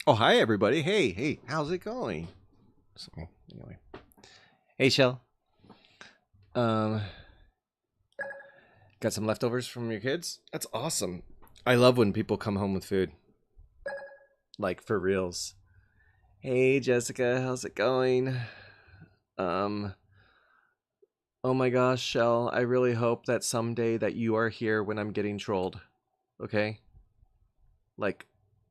Oh, hi everybody. Hey, how's it going? So, anyway. Hey, Shell. Um, got some leftovers from your kids? That's awesome. I love when people come home with food. Like for reals. Hey, Jessica, how's it going? Um, oh my gosh, Shell, I really hope that someday that you are here when I'm getting trolled. Okay? Like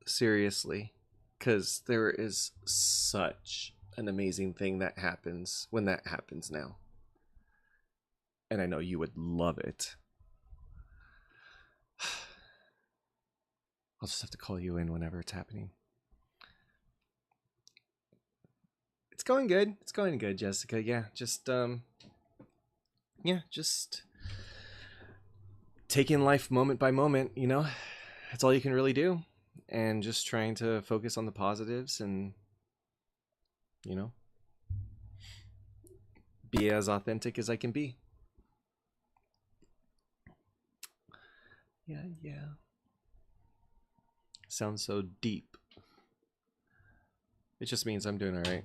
seriously, cuz there is such an amazing thing that happens when that happens now. And I know you would love it. I'll just have to call you in whenever it's happening. It's going good. It's going good, Jessica. Just taking life moment by moment, you know? That's all you can really do. And just trying to focus on the positives and, you know, be as authentic as I can be. Yeah. Sounds so deep. It just means I'm doing all right.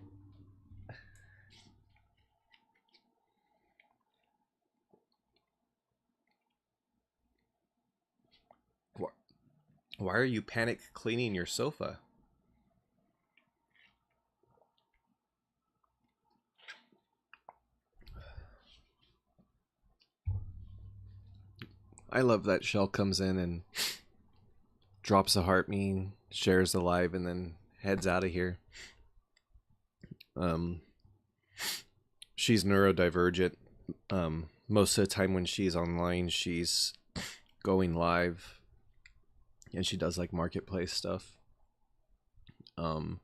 Why are you panic cleaning your sofa? I love that Shell comes in and drops a heart meme, shares the live, and then heads out of here. Um, she's neurodivergent. Most of the time when she's online, she's going live, and she does like marketplace stuff. Um,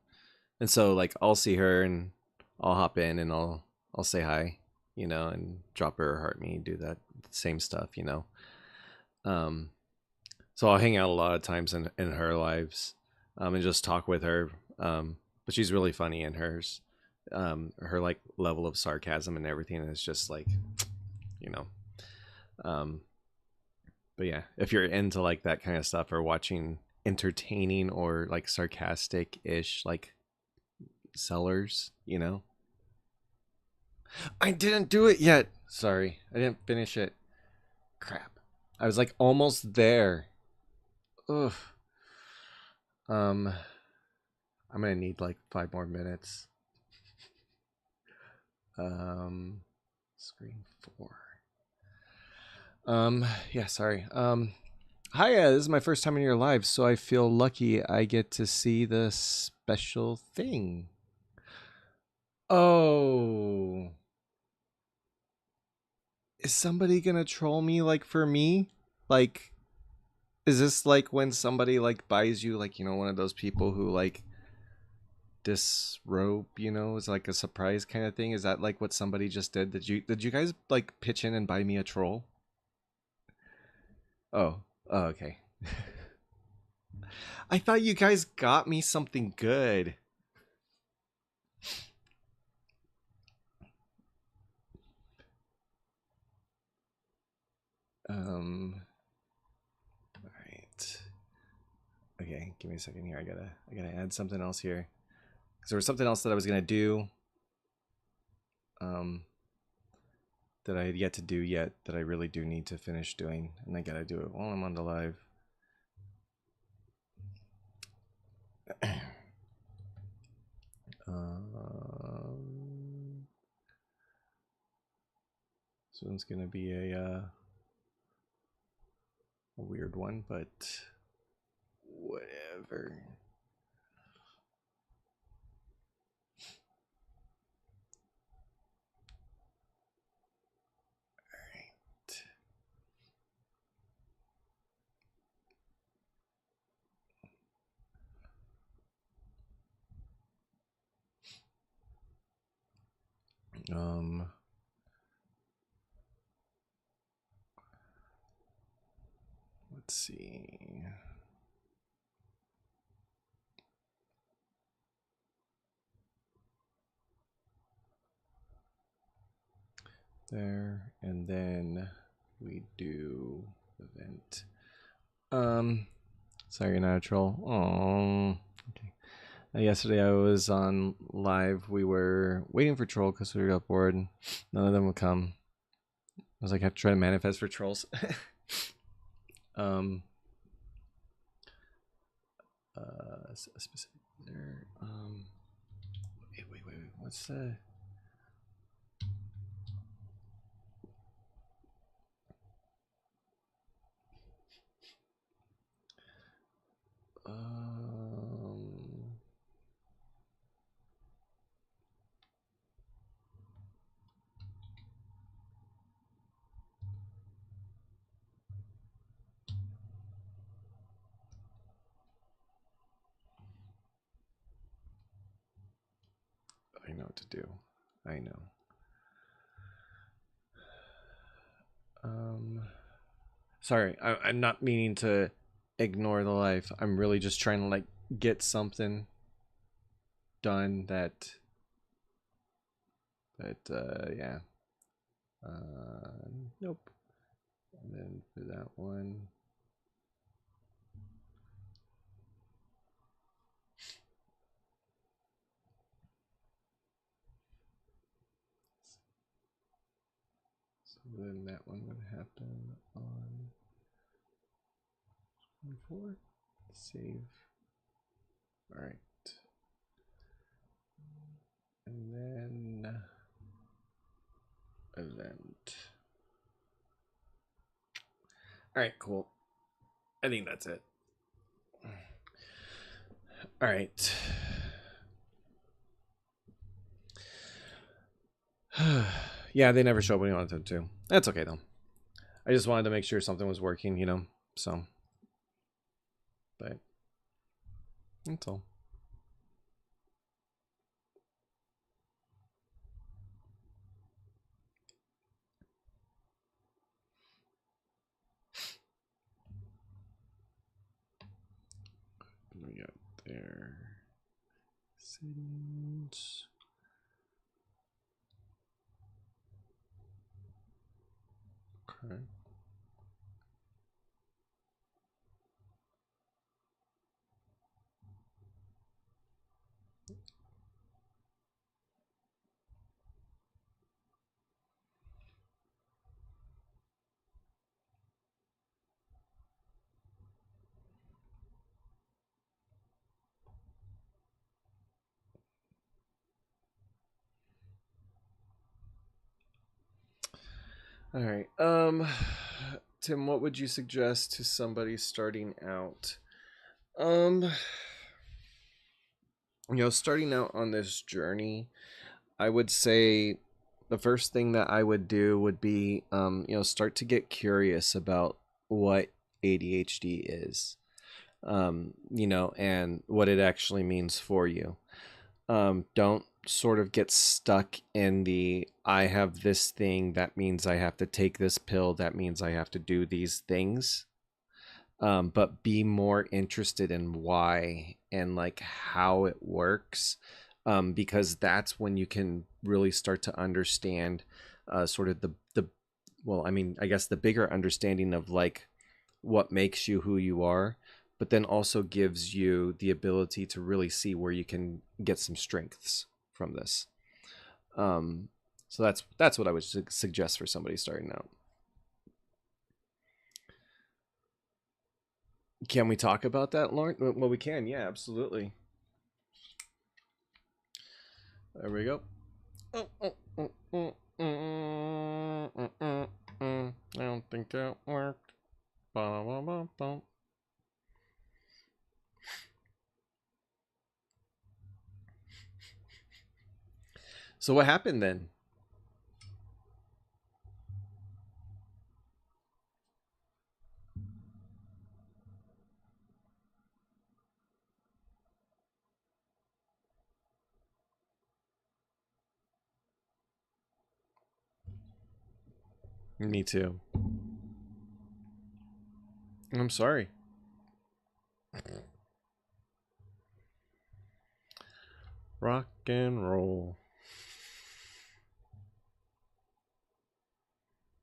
and so like I'll see her and I'll hop in and I'll say hi, you know, and drop her a heart meme, do that same stuff, you know. Um, so I'll hang out a lot of times in her lives, and just talk with her. But she's really funny in hers. Her like level of sarcasm and everything is just like, you know. Um, but yeah, if you're into like that kind of stuff or watching entertaining or like sarcastic ish like sellers, you know. I didn't do it yet. Sorry, I didn't finish it. Crap. I was like almost there. Ugh. Um, I'm gonna need like 5 more minutes. Um, screen four. Yeah, sorry. Hi, this is my first time in your live, so I feel lucky I get to see the special thing. Oh, is somebody gonna troll me like for me? Like, is this like when somebody like buys you like, you know, one of those people who like disrobe, you know, is like a surprise kind of thing? Is that like what somebody just did? Did you guys like pitch in and buy me a troll? Oh, okay. I thought you guys got me something good. All right. Okay, give me a second here. I gotta add something else here because there was something else that I was gonna do. Um, that I had yet to do yet that I really do need to finish doing, and I gotta do it while I'm on the live. This one's gonna be a weird one, but whatever. Um, let's see. There, and then we do event. Sorry, you're not a troll. Oh, okay. Yesterday I was on live. We were waiting for troll because we got bored. None of them would come. I was like, I have to try to manifest for trolls. Specific there. Wait. What's the? I know what to do. I know. Sorry, I'm not meaning to ignore the life. I'm really just trying to like get something done that yeah. Nope. And then for that one. So then that one would happen on 24. Save. All right. And then event. All right, cool. I think that's it. All right. Yeah, they never show up when you wanted them to. That's okay though. I just wanted to make sure something was working, you know. So, but that's all. We got there. Settings. Okay. All right. Tim, what would you suggest to somebody starting out? Starting out on this journey, I would say the first thing that I would do would be, start to get curious about what ADHD is, and what it actually means for you. Don't sort of get stuck in the I have this thing, that means I have to take this pill, that means I have to do these things. But be more interested in why and like how it works, because that's when you can really start to understand sort of the well, I mean, I guess the bigger understanding of like what makes you who you are, but then also gives you the ability to really see where you can get some strengths from this. So that's what I would suggest for somebody starting out. Can we talk about that, Lauren? Well, we can. Yeah, absolutely. There we go. I don't think that worked. So what happened then? Me too. I'm sorry. Rock and roll.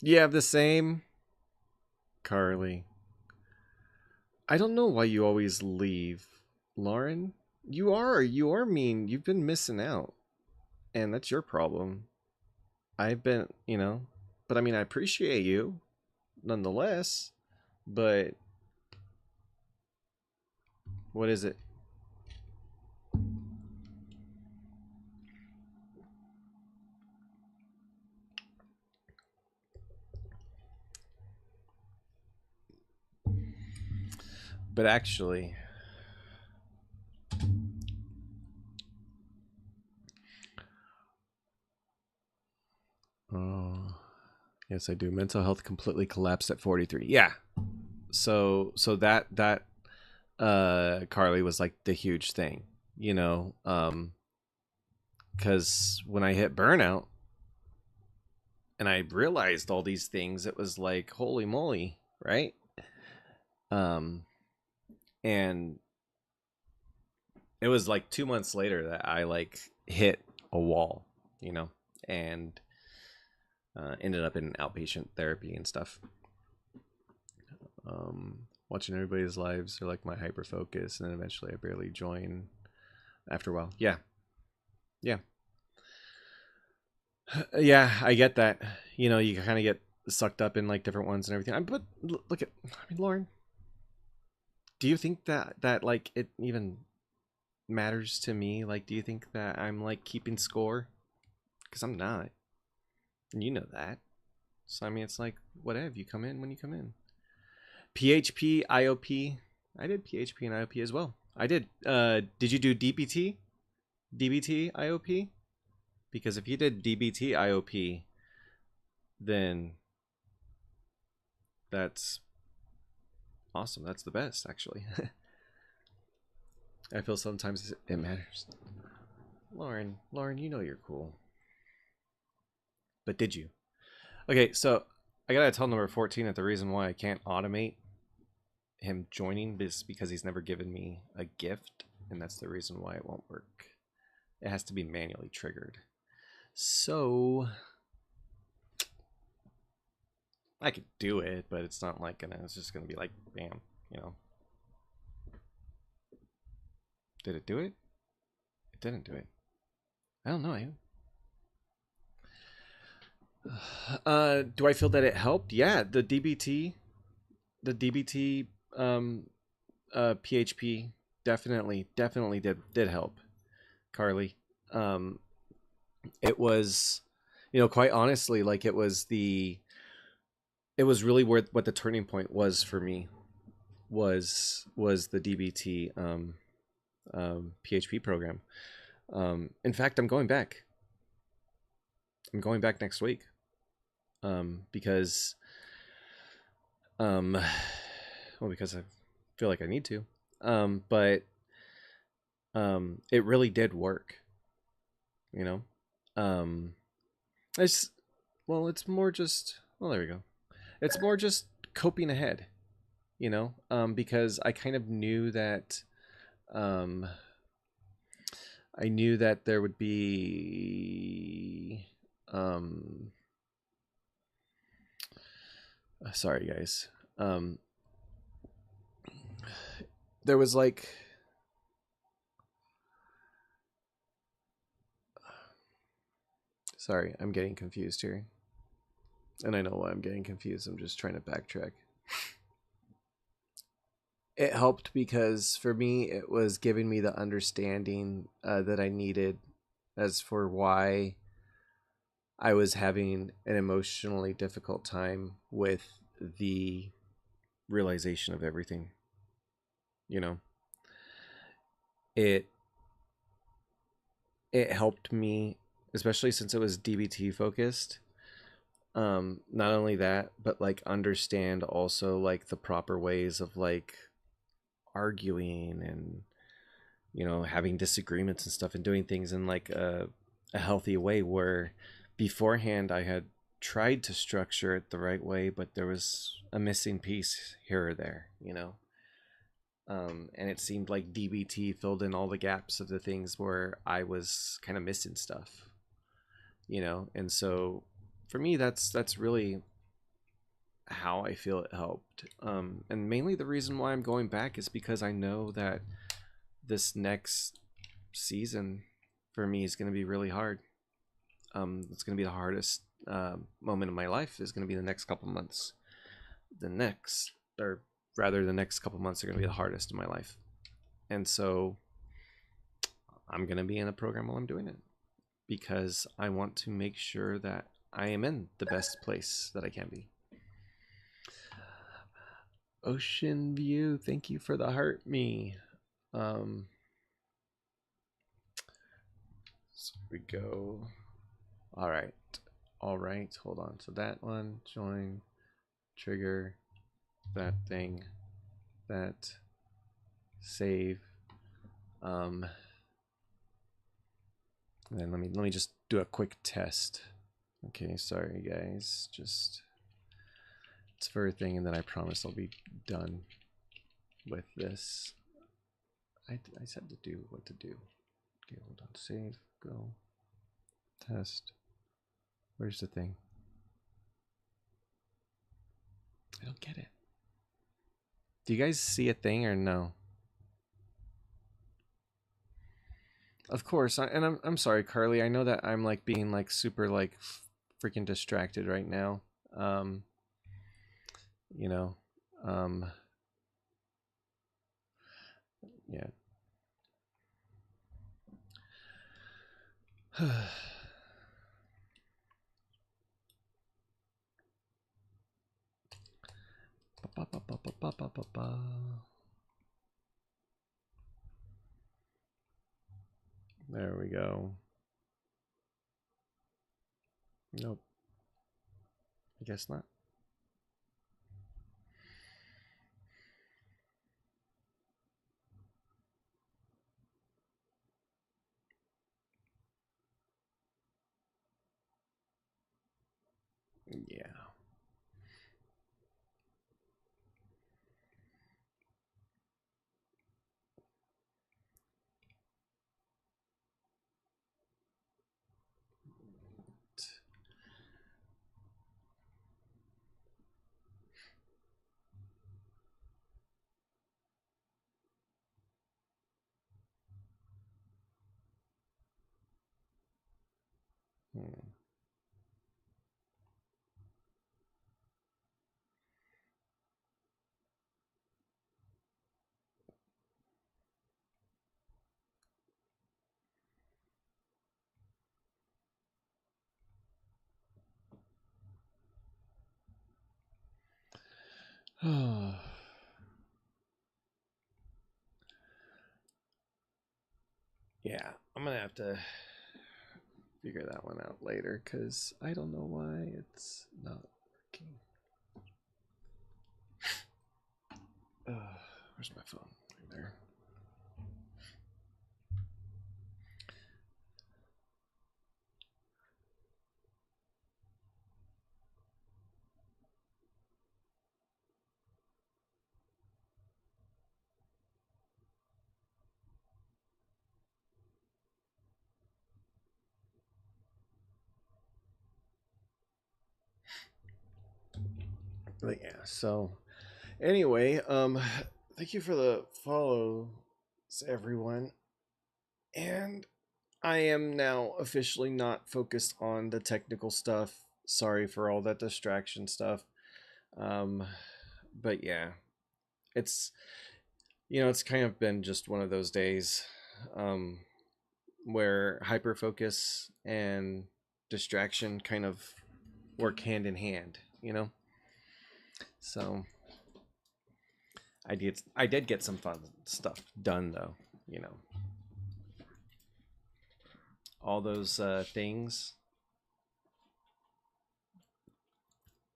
You have the same? Carly. I don't know why you always leave. Lauren? You are mean. You've been missing out, and that's your problem. I've been, but I mean, I appreciate you nonetheless. But what is it? But actually, oh, yes, I do. Mental health completely collapsed at 43. Yeah. So that Carly was like the huge thing, because when I hit burnout and I realized all these things, it was like, holy moly, right? And it was like 2 months later that I like hit a wall, and ended up in outpatient therapy and stuff. Watching everybody's lives or like my hyper focus, and then eventually I barely join after a while. Yeah. Yeah, I get that. You kind of get sucked up in like different ones and everything. But look at, I mean, Lauren, do you think that like it even matters to me? Like, do you think that I'm like keeping score? Because I'm not, and you know that. So I mean, it's like whatever. You come in when you come in. PHP, IOP. I did PHP and IOP as well. I did. Did you do DBT? DBT, IOP? Because if you did DBT, IOP, then that's awesome. That's the best, actually. I feel sometimes it matters. Lauren, you know you're cool. But did you? Okay, so I gotta tell number 14 that the reason why I can't automate him joining is because he's never given me a gift, and that's the reason why it won't work. It has to be manually triggered. So I could do it, but it's not like it's just gonna be like bam, Did it do it? It didn't do it. I don't know. Do I feel that it helped? Yeah, the DBT PHP definitely did help, Carly. It was, quite honestly, like it was really where what the turning point was for me was the DBT PHP program. In fact, I'm going back next week, because because I feel like I need to, but it really did work, it's more just, well, there we go. It's more just coping ahead, because I kind of knew that there would be sorry guys, there was like, sorry, I'm getting confused here, and I know why I'm getting confused. I'm just trying to backtrack. It helped because for me it was giving me the understanding that I needed as for why I was having an emotionally difficult time with the realization of everything. It helped me, especially since it was DBT focused. Not only that, but like understand also like the proper ways of like arguing and having disagreements and stuff, and doing things in like a healthy way, where beforehand I had tried to structure it the right way, but there was a missing piece here or there, and it seemed like DBT filled in all the gaps of the things where I was kind of missing stuff, and so for me that's really how I feel it helped. And mainly the reason why I'm going back is because I know that this next season for me is going to be really hard. It's going to be the hardest moment of my life is going to be the next couple months. The next couple months are going to be the hardest in my life. And so I'm going to be in a program while I'm doing it because I want to make sure that I am in the best place that I can be. Ocean View, thank you for the heart me. So we go. All right, hold on. So that one, join, trigger, that thing, that, save. And then let me just do a quick test. Okay, sorry guys, just it's for a thing, and then I promise I'll be done with this. I said to do what to do. Okay, hold on, save, go, test. Where's the thing? I don't get it. Do you guys see a thing or no? Of course, and I'm sorry, Carly. I know that I'm like being like super like freaking distracted right now. You know, yeah. There we go. Nope. I guess not. Yeah. Oh. Yeah, I'm gonna have to figure that one out later because I don't know why it's not working. Where's my phone? Right there. But yeah, so anyway, thank you for the follows, everyone. And I am now officially not focused on the technical stuff. Sorry for all that distraction stuff. But yeah, it's it's kind of been just one of those days where hyper focus and distraction kind of work hand in hand, So I did get some fun stuff done though, all those things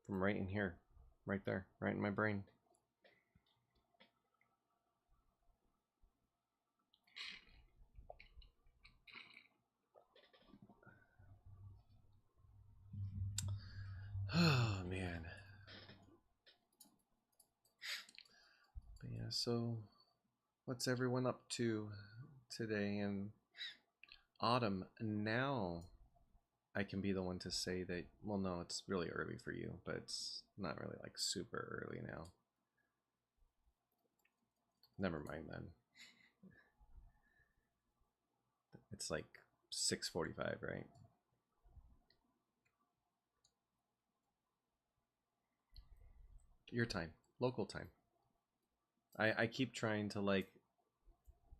from right in here, right there, right in my brain. Oh man. But yeah, so what's everyone up to today in autumn? Now I can be the one to say that, well, no, it's really early for you, but it's not really like super early now. Never mind then. it's like 6:45, right? Your time, local time. I keep trying to like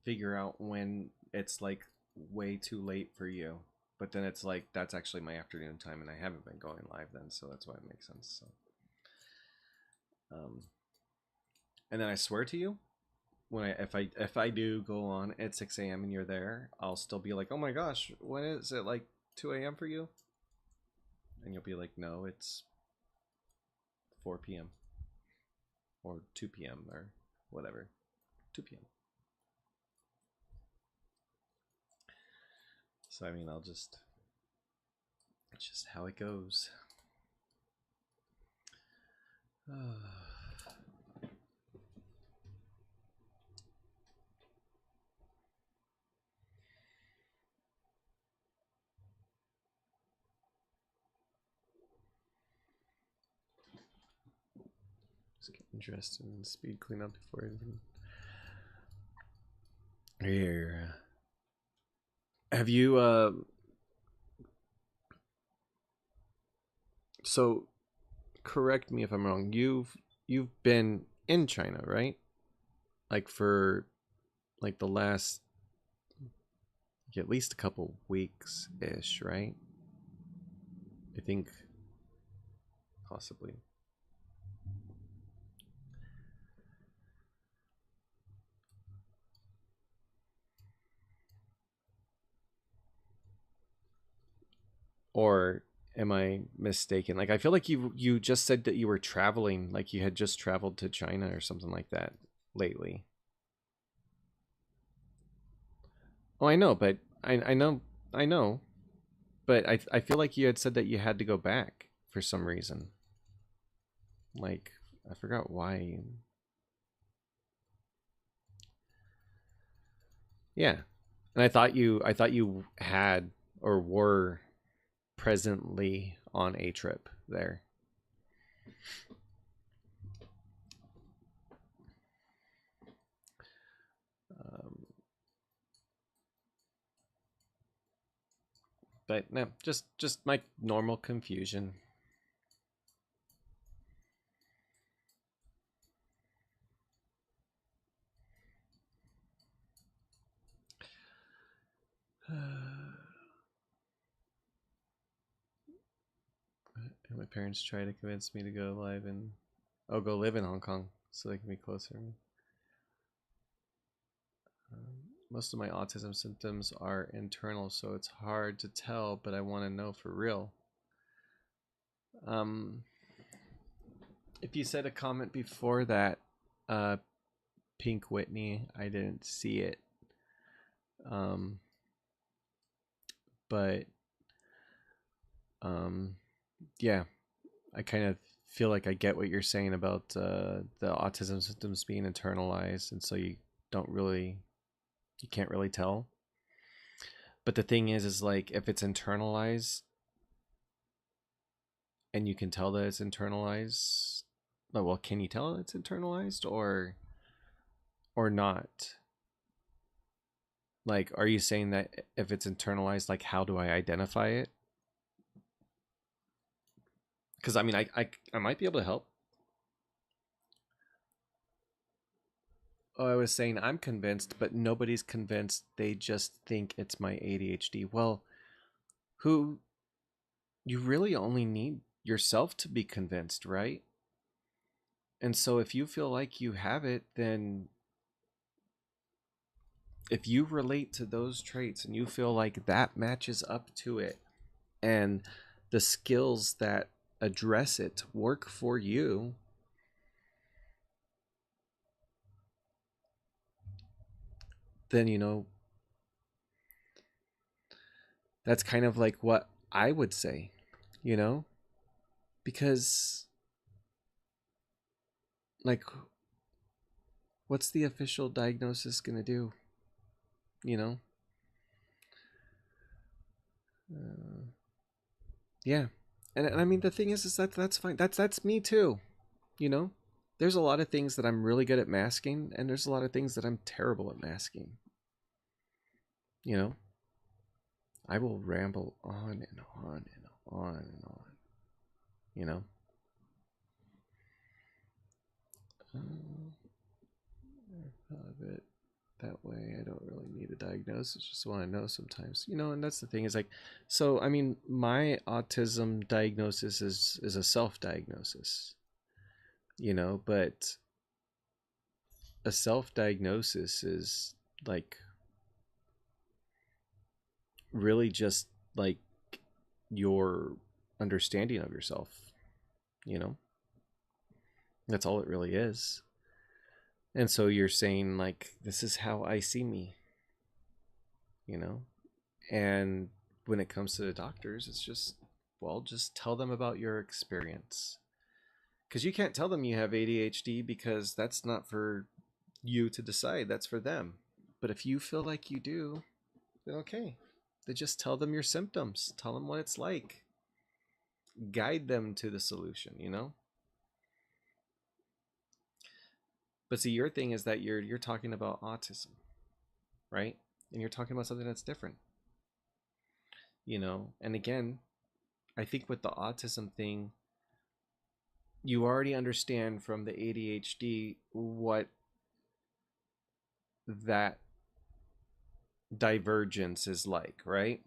figure out when it's like way too late for you, but then it's like that's actually my afternoon time, and I haven't been going live then, so that's why it makes sense. So, and then I swear to you, when if I do go on at 6 a.m. and you're there, I'll still be like, oh my gosh, when is it, like 2 a.m. for you? And you'll be like, no, it's 4 p.m. or 2 p.m. or whatever. 2 p.m. So I mean, it's just how it goes. Just get interested in speed cleanup before anything. Here. Have you so correct me if I'm wrong. You've been in China, right? Like for like the last at least a couple weeks ish, right? I think possibly. Or am I mistaken? Like I feel like you just said that you were traveling, like you had just traveled to China or something like that lately. Oh, I know, but I know, but I feel like you had said that you had to go back for some reason. Like I forgot why. Yeah. And I thought you had or were presently on a trip there. Um, but no, just my normal confusion. My parents try to convince me to go live and go live in Hong Kong so they can be closer. Most of my autism symptoms are internal, so it's hard to tell, but I want to know for real. If you said a comment before that, Pink Whitney, I didn't see it. But yeah, I kind of feel like I get what you're saying about the autism symptoms being internalized, and so you can't really tell. But the thing is like if it's internalized and you can tell that it's internalized, well, can you tell it's internalized or not? Like, are you saying that if it's internalized, like how do I identify it? Because I mean, I might be able to help. Oh, I was saying I'm convinced, but nobody's convinced. They just think it's my ADHD. Well, you really only need yourself to be convinced, right? And so if you feel like you have it, then if you relate to those traits and you feel like that matches up to it and the skills that address it work for you, then that's kind of like what I would say, because like what's the official diagnosis going to do, you know? Yeah. And I mean the thing is that that's fine. That's me too, you know? There's a lot of things that I'm really good at masking and there's a lot of things that I'm terrible at masking. You know? I will ramble on and on and on and on, you know? Of it that way. I don't really need a diagnosis, just want to know sometimes, you know. And that's the thing, is like, so I mean, my autism diagnosis is a self-diagnosis, you know, but a self-diagnosis is like really just like your understanding of yourself, you know. That's all it really is. And so you're saying like, this is how I see me, you know. And when it comes to the doctors, it's just, well, just tell them about your experience, because you can't tell them you have ADHD, because that's not for you to decide, that's for them. But if you feel like you do, then okay, then just tell them your symptoms, tell them what it's like, guide them to the solution, you know. But see, your thing is that you're talking about autism, right? And you're talking about something that's different, you know. And again, I think with the autism thing, you already understand from the ADHD what that divergence is like, right?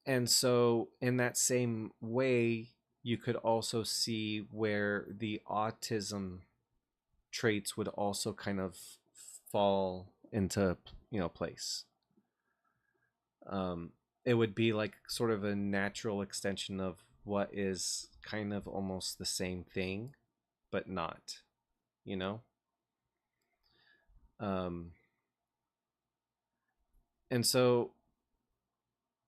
And so in that same way, you could also see where the autism traits would also kind of fall into, you know, place. It would be like sort of a natural extension of what is kind of almost the same thing, but not, you know. um and so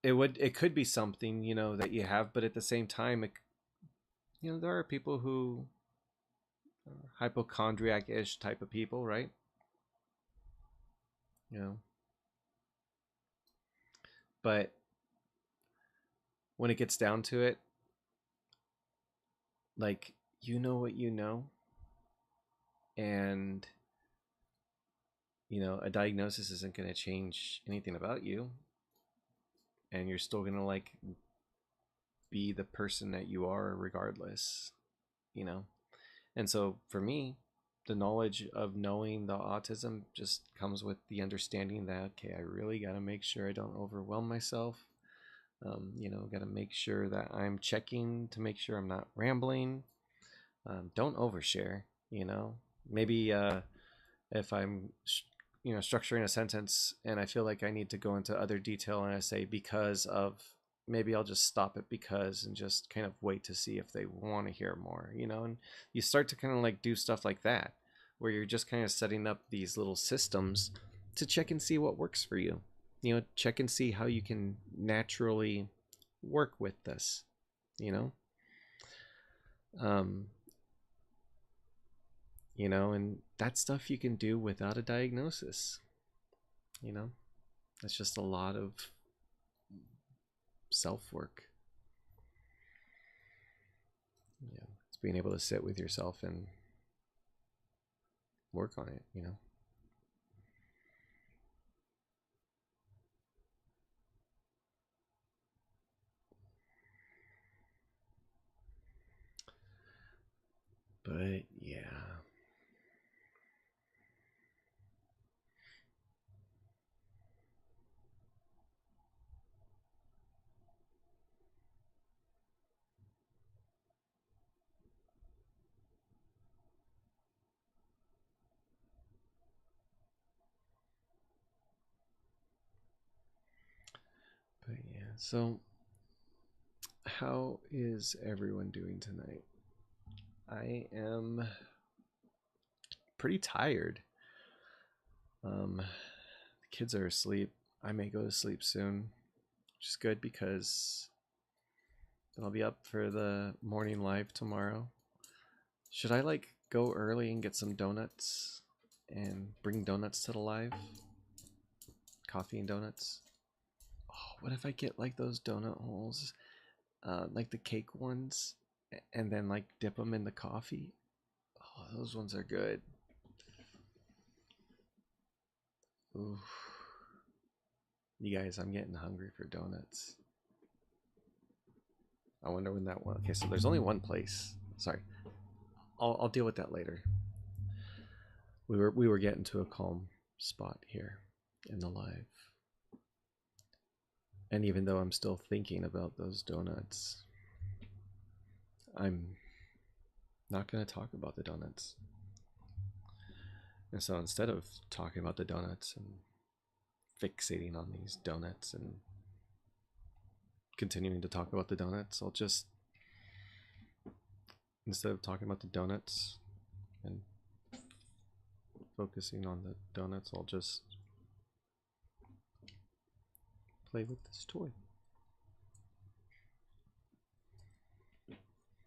it could be something, you know, that you have, but at the same time, you know, there are people who are hypochondriac-ish type of people, right? You know, but when it gets down to it, like, you know what you know, and you know, a diagnosis isn't going to change anything about you, and you're still going to like be the person that you are regardless, you know. And so for me, the knowledge of knowing the autism just comes with the understanding that, okay, I really got to make sure I don't overwhelm myself. You know, got to make sure that I'm checking to make sure I'm not rambling. Don't overshare, you know. Maybe if I'm, you know, structuring a sentence and I feel like I need to go into other detail and I say because of, maybe I'll just stop it because, and just kind of wait to see if they want to hear more, you know. And you start to kind of like do stuff like that, where you're just kind of setting up these little systems to check and see what works for you. You know, check and see how you can naturally work with this, you know. Um, you know, and that stuff you can do without a diagnosis, you know. It's just a lot of self work. Yeah, it's being able to sit with yourself and work on it, you know. But yeah. But yeah. So how is everyone doing tonight? I am pretty tired. The kids are asleep. I may go to sleep soon, which is good because then I'll be up for the morning live tomorrow. Should I like go early and get some donuts and bring donuts to the live? Coffee and donuts. Oh, what if I get like those donut holes, like the cake ones, and then like dip them in the coffee? Oh, those ones are good. Ooh. You guys, I'm getting hungry for donuts. I wonder when that one. Okay, so there's only one place. Sorry, I'll deal with that later. We were getting to a calm spot here in the live, and even though I'm still thinking about those donuts, I'm not gonna talk about the donuts. And so instead of talking about the donuts and fixating on these donuts and continuing to talk about the donuts, I'll just, instead of talking about the donuts and focusing on the donuts, I'll just play with this toy.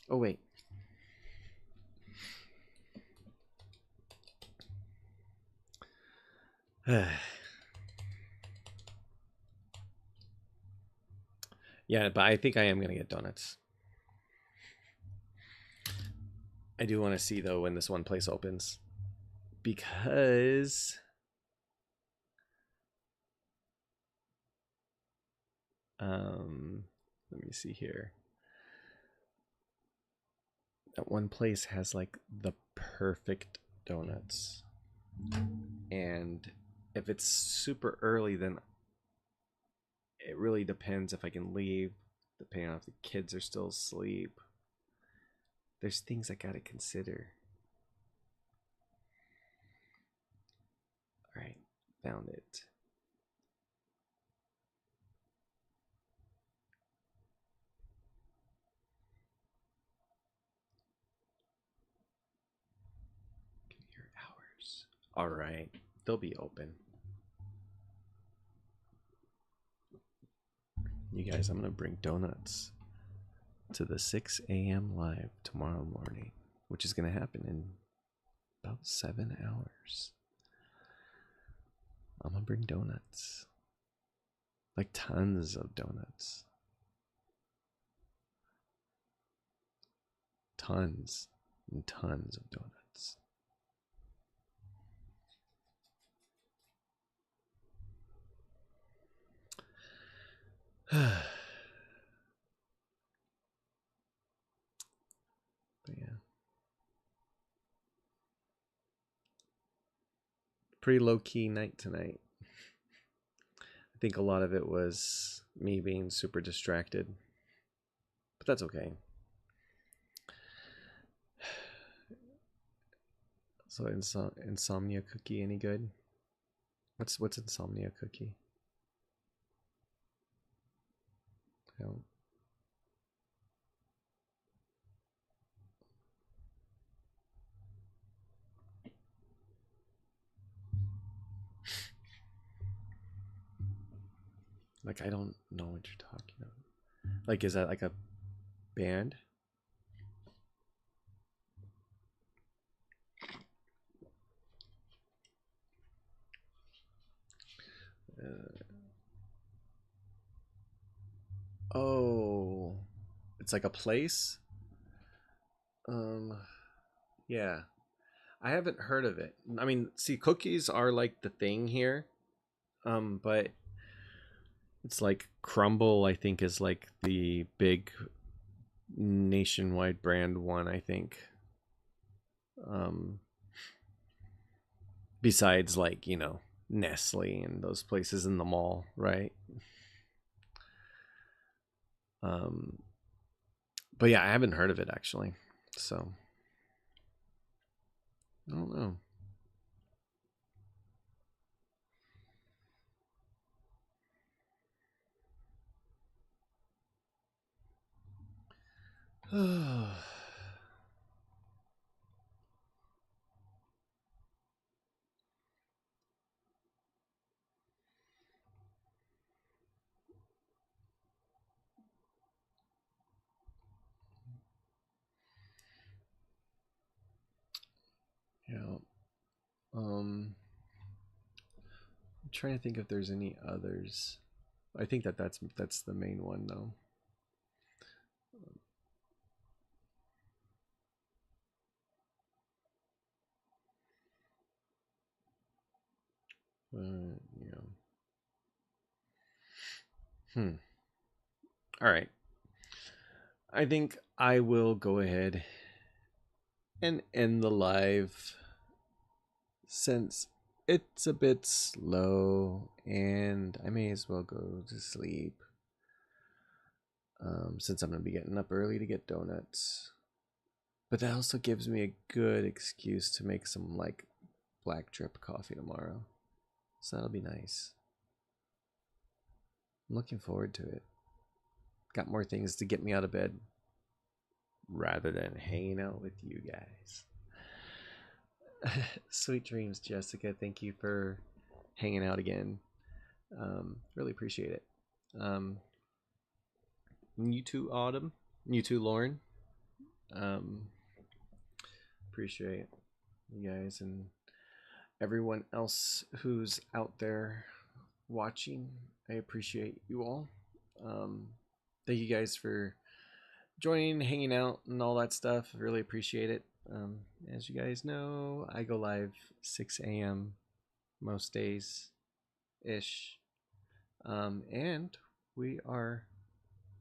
Oh wait. Yeah, but I think I am gonna get donuts. I do want to see though when this one place opens, because let me see here. That one place has like the perfect donuts, and if it's super early, then it really depends if I can leave, depending on if the kids are still asleep. There's things I gotta consider. All right, found it. Give me your hours. All right, they'll be open. You guys, I'm gonna bring donuts to the 6 a.m. live tomorrow morning, which is gonna happen in about 7 hours. I'm gonna bring donuts, like tons of donuts, tons and tons of donuts. But yeah, pretty low-key night tonight. I think a lot of it was me being super distracted, but that's okay. So insomnia cookie any good? What's insomnia cookie? No. Like, I don't know what you're talking about. Like, is that like a band? Oh, it's like a place? Yeah. I haven't heard of it. I mean, see, cookies are like the thing here. But it's like Crumble, I think, is like the big nationwide brand one, I think. Um, besides, like, you know, Nestle and those places in the mall, right? Um, but yeah, I haven't heard of it actually. So I don't know. Yeah. I'm trying to think if there's any others. I think that's the main one though. Yeah. All right. I think I will go ahead and end the live since it's a bit slow and I may as well go to sleep. Since I'm going to be getting up early to get donuts. But that also gives me a good excuse to make some like black drip coffee tomorrow. So that'll be nice. I'm looking forward to it. Got more things to get me out of bed rather than hanging out with you guys. Sweet dreams, Jessica. Thank you for hanging out again. Really appreciate it. You too, Autumn. You too, Lauren. Appreciate you guys and everyone else who's out there watching. I appreciate you all. Thank you guys for joining, hanging out, and all that stuff. I really appreciate it. As you guys know, I go live 6 a.m. most days ish. And we are,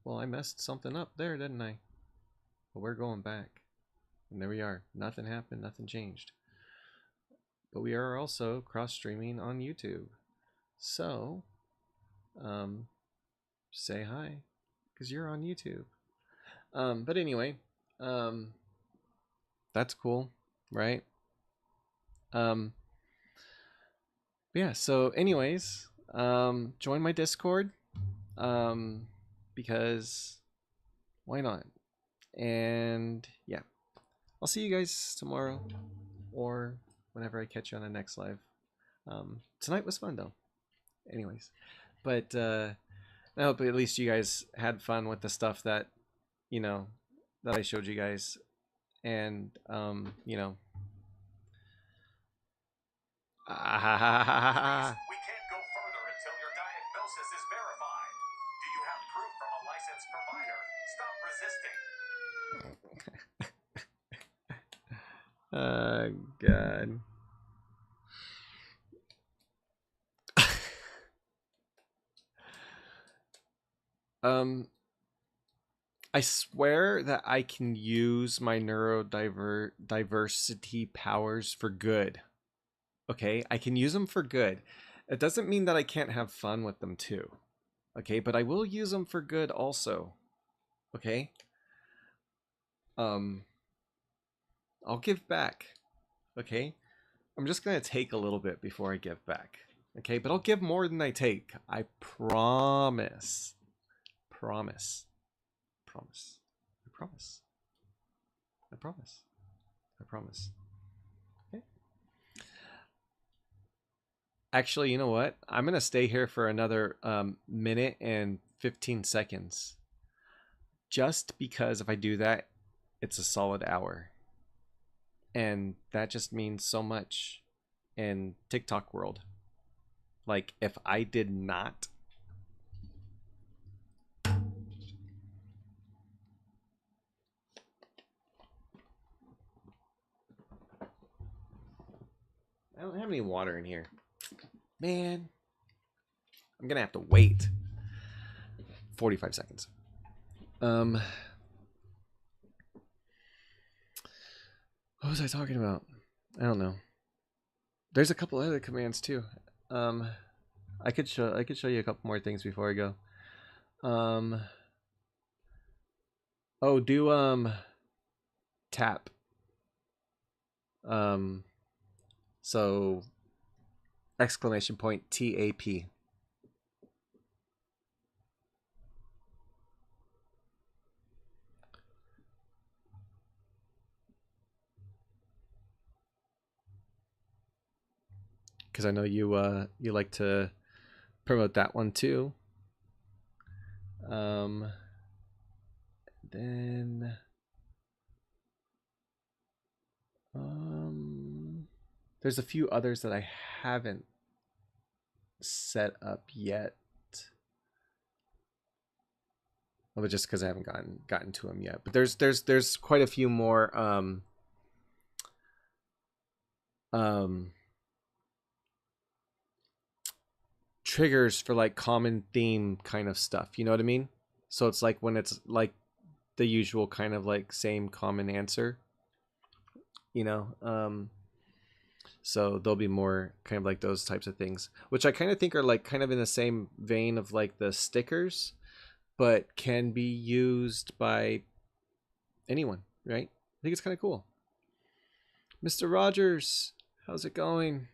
well, I messed something up there, didn't I? But we're going back. And there we are. Nothing happened, nothing changed. But we are also cross-streaming on YouTube. So, say hi, because you're on YouTube. But anyway, that's cool, right? Yeah, so anyways, join my Discord, because why not? And yeah, I'll see you guys tomorrow or whenever I catch you on the next live. Tonight was fun though. Anyways, but I hope at least you guys had fun with the stuff that, you know, that I showed you guys. And, you know, We can't go further until your diagnosis is verified. Do you have proof from a licensed provider? Stop resisting. God. I swear that I can use my neurodiversity powers for good. Okay, I can use them for good. It doesn't mean that I can't have fun with them too. Okay, but I will use them for good also. Okay? I'll give back. Okay? I'm just going to take a little bit before I give back. Okay, but I'll give more than I take. I promise. Promise. Promise. I promise. I promise. I promise. Okay. Actually, you know what? I'm going to stay here for another minute and 15 seconds. Just because if I do that, it's a solid hour. And that just means so much in TikTok world. Like, if I did not... I don't have any water in here. Man. I'm gonna have to wait 45 seconds. What was I talking about? I don't know. There's a couple other commands too. I could show you a couple more things before I go. Oh, do tap. So exclamation point TAP. Because I know you like to promote that one too. Then there's a few others that I haven't set up yet. Well, but just because I haven't gotten to them yet. But there's quite a few more triggers for like common theme kind of stuff. You know what I mean? So it's like when it's like the usual kind of like same common answer, you know. So there'll be more kind of like those types of things, which I kind of think are like kind of in the same vein of like the stickers, but can be used by anyone, right? I think it's kind of cool. Mr. Rogers, how's it going?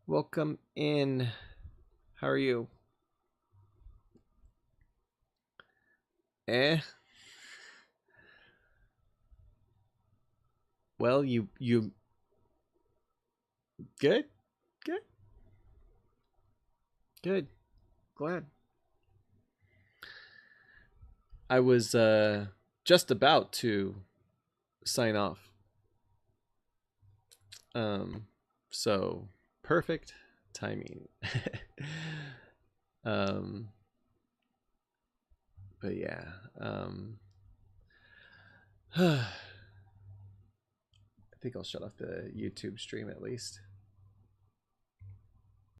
Welcome in. How are you? Well, you good? Good. Good. Glad. I was just about to sign off. So perfect timing. um but yeah. I think I'll shut off the YouTube stream at least.